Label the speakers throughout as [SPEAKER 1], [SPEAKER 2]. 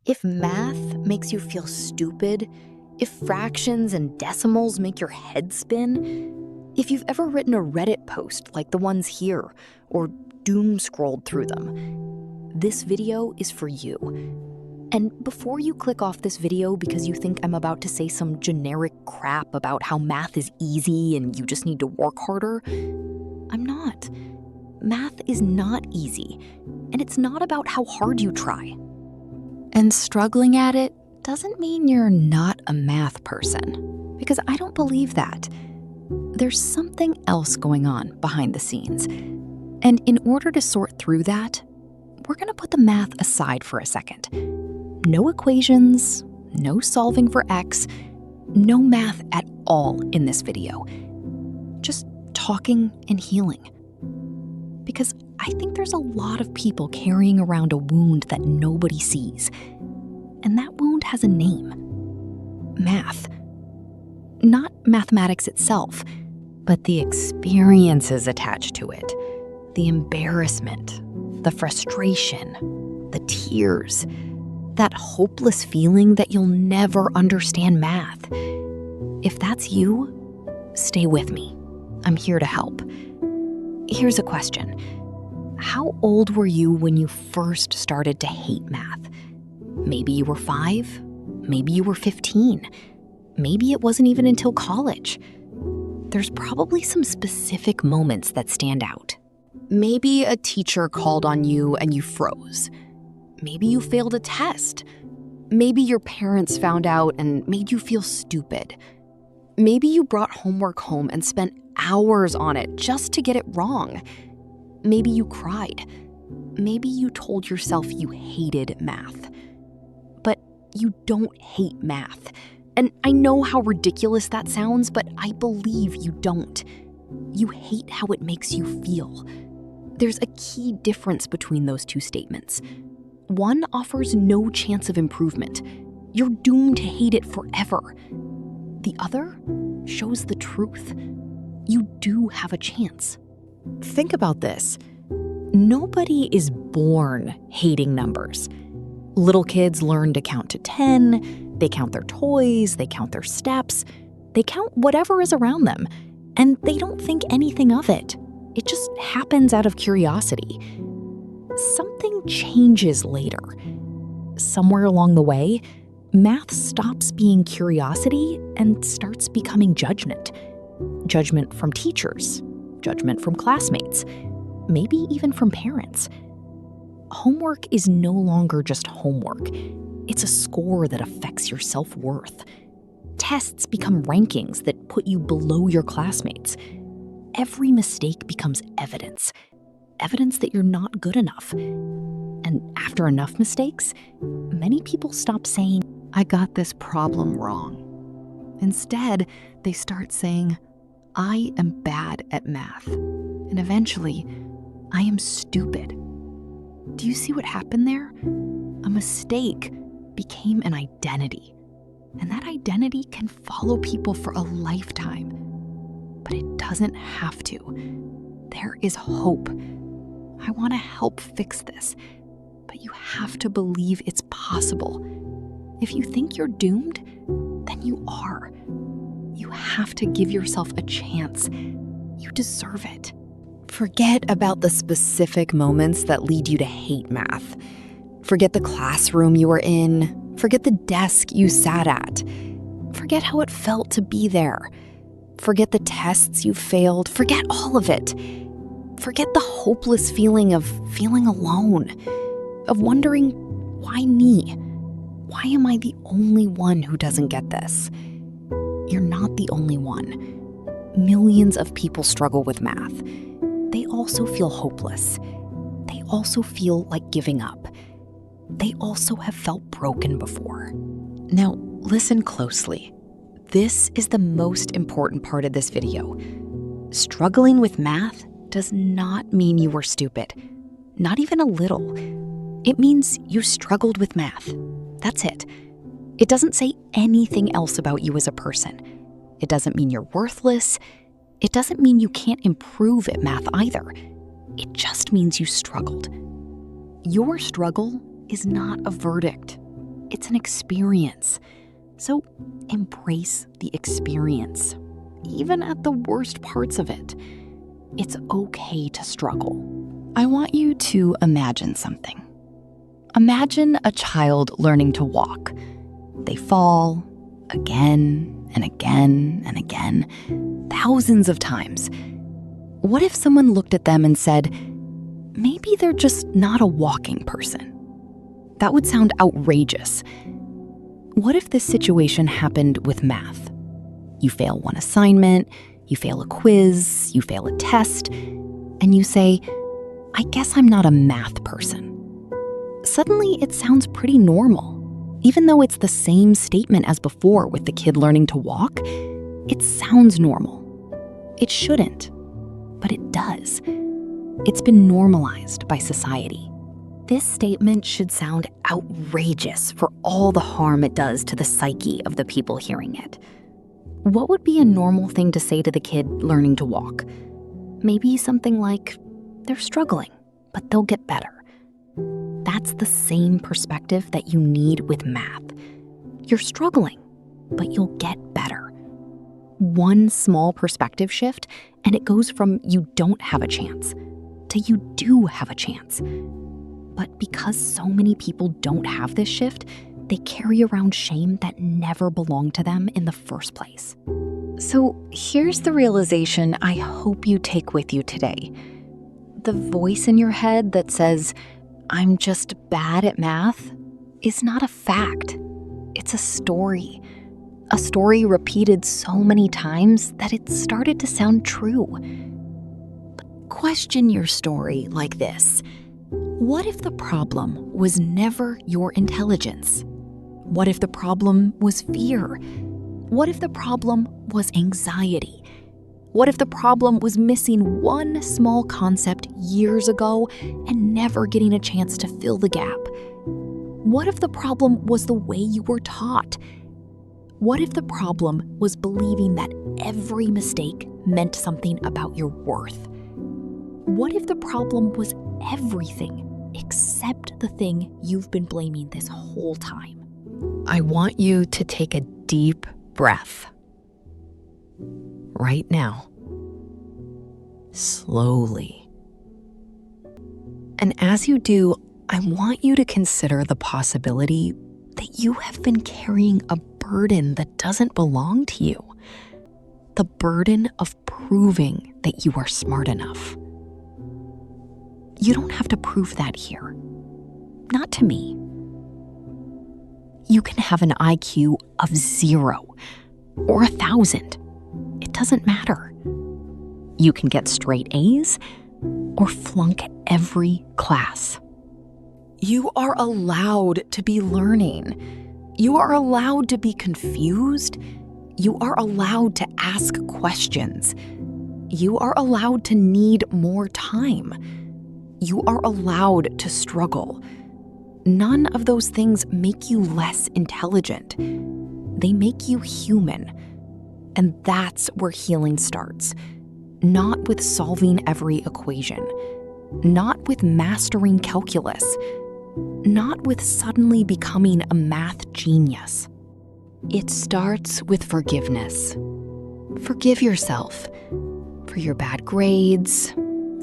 [SPEAKER 1] If math makes you feel stupid, if fractions and decimals make your head spin, if you've ever written a Reddit post like the ones here, or doom scrolled through them, this video is for you. And before you click off this video because you think I'm about to say some generic crap about how math is easy and you just need to work harder, I'm not. Math is not easy, and it's not about how hard you try. And struggling at it doesn't mean you're not a math person, because I don't believe that. There's something else going on behind the scenes. And in order to sort through that, we're gonna put the math aside for a second. No equations, no solving for X, no math at all in this video. Just talking and healing. Because I think there's a lot of people carrying around a wound that nobody sees. And that wound has a name. Math. Not mathematics itself, but the experiences attached to it. The embarrassment, the frustration, the tears, that hopeless feeling that you'll never understand math. If that's you, stay with me. I'm here to help. Here's a question. How old were you when you first started to hate math? Maybe you were 5, maybe you were 15, maybe it wasn't even until college. There's probably some specific moments that stand out. Maybe a teacher called on you and you froze. Maybe you failed a test. Maybe your parents found out and made you feel stupid. Maybe you brought homework home and spent hours on it just to get it wrong. Maybe you cried. Maybe you told yourself you hated math. But you don't hate math. And I know how ridiculous that sounds, but I believe you don't. You hate how it makes you feel. There's a key difference between those two statements. One offers no chance of improvement. You're doomed to hate it forever. The other shows the truth. You do have a chance. Think about this. Nobody is born hating numbers. Little kids learn to count to 10, they count their toys, they count their steps, they count whatever is around them, and they don't think anything of it. It just happens out of curiosity. Something changes later. Somewhere along the way, math stops being curiosity and starts becoming judgment. Judgment from teachers, judgment from classmates, maybe even from parents. Homework is no longer just homework. It's a score that affects your self-worth. Tests become rankings that put you below your classmates. Every mistake becomes evidence. Evidence that you're not good enough. And after enough mistakes, many people stop saying, "I got this problem wrong." Instead, they start saying, "I am bad at math." And eventually, "I am stupid." Do you see what happened there? A mistake became an identity. And that identity can follow people for a lifetime. But it doesn't have to. There is hope. I want to help fix this. But you have to believe it's possible. If you think you're doomed, then you are. You have to give yourself a chance. You deserve it. Forget about the specific moments that lead you to hate math. Forget the classroom you were in. Forget the desk you sat at. Forget how it felt to be there. Forget the tests you failed. Forget all of it. Forget the hopeless feeling of feeling alone, of wondering, why me? Why am I the only one who doesn't get this? You're not the only one. Millions of people struggle with math. They also feel hopeless. They also feel like giving up. They also have felt broken before. Now, listen closely. This is the most important part of this video. Struggling with math does not mean you were stupid. Not even a little. It means you struggled with math. That's it. It doesn't say anything else about you as a person. It doesn't mean you're worthless. It doesn't mean you can't improve at math either. It just means you struggled. Your struggle is not a verdict. It's an experience. So embrace the experience, even at the worst parts of it. It's okay to struggle. I want you to imagine something. Imagine a child learning to walk. They fall again and again and again, thousands of times. What if someone looked at them and said, maybe they're just not a walking person? That would sound outrageous. What if this situation happened with math? You fail one assignment, you fail a quiz, you fail a test, and you say, I guess I'm not a math person. Suddenly, it sounds pretty normal. Even though it's the same statement as before with the kid learning to walk, it sounds normal. It shouldn't, but it does. It's been normalized by society. This statement should sound outrageous for all the harm it does to the psyche of the people hearing it. What would be a normal thing to say to the kid learning to walk? Maybe something like, they're struggling, but they'll get better. That's the same perspective that you need with math. You're struggling, but you'll get better. One small perspective shift, and it goes from you don't have a chance to you do have a chance. But because so many people don't have this shift, they carry around shame that never belonged to them in the first place. So here's the realization I hope you take with you today. The voice in your head that says, I'm just bad at math, is not a fact. It's a story repeated so many times that it started to sound true. Question your story like this. What if the problem was never your intelligence? What if the problem was fear? What if the problem was anxiety? What if the problem was missing one small concept years ago and never getting a chance to fill the gap? What if the problem was the way you were taught? What if the problem was believing that every mistake meant something about your worth? What if the problem was everything except the thing you've been blaming this whole time? I want you to take a deep breath. Right now. Slowly. And as you do, I want you to consider the possibility that you have been carrying a burden that doesn't belong to you. The burden of proving that you are smart enough. You don't have to prove that here. Not to me. You can have an IQ of 0 or 1,000. It doesn't matter. You can get straight A's or flunk every class. You are allowed to be learning. You are allowed to be confused. You are allowed to ask questions. You are allowed to need more time. You are allowed to struggle. None of those things make you less intelligent. They make you human. And that's where healing starts. Not with solving every equation. Not with mastering calculus. Not with suddenly becoming a math genius. It starts with forgiveness. Forgive yourself for your bad grades,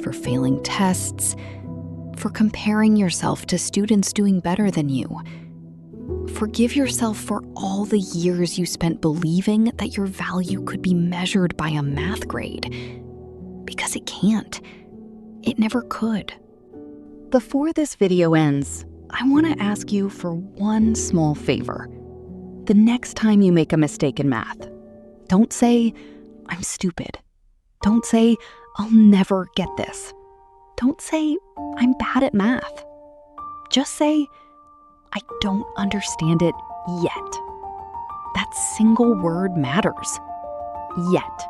[SPEAKER 1] for failing tests, for comparing yourself to students doing better than you. Forgive yourself for all the years you spent believing that your value could be measured by a math grade. Because it can't. It never could. Before this video ends, I want to ask you for one small favor. The next time you make a mistake in math, don't say, I'm stupid. Don't say, I'll never get this. Don't say, I'm bad at math. Just say, I don't understand it yet. That single word matters. Yet.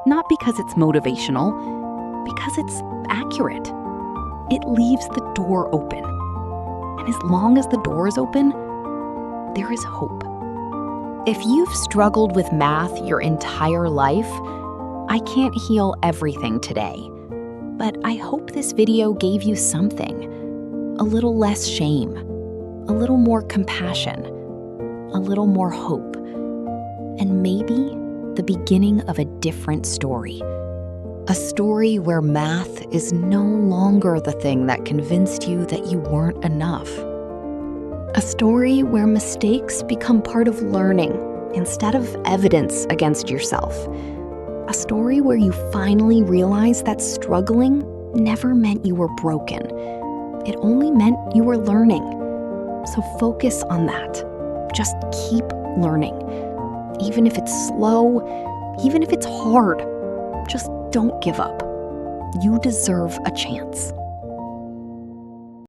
[SPEAKER 1] Not because it's motivational, because it's accurate. It leaves the door open. And as long as the door is open, there is hope. If you've struggled with math your entire life, I can't heal everything today. But I hope this video gave you something. A little less shame, a little more compassion, a little more hope, and maybe the beginning of a different story. A story where math is no longer the thing that convinced you that you weren't enough. A story where mistakes become part of learning instead of evidence against yourself. A story where you finally realize that struggling never meant you were broken. It only meant you were learning. So focus on that. Just keep learning. Even if it's slow, even if it's hard, just don't give up. You deserve a chance.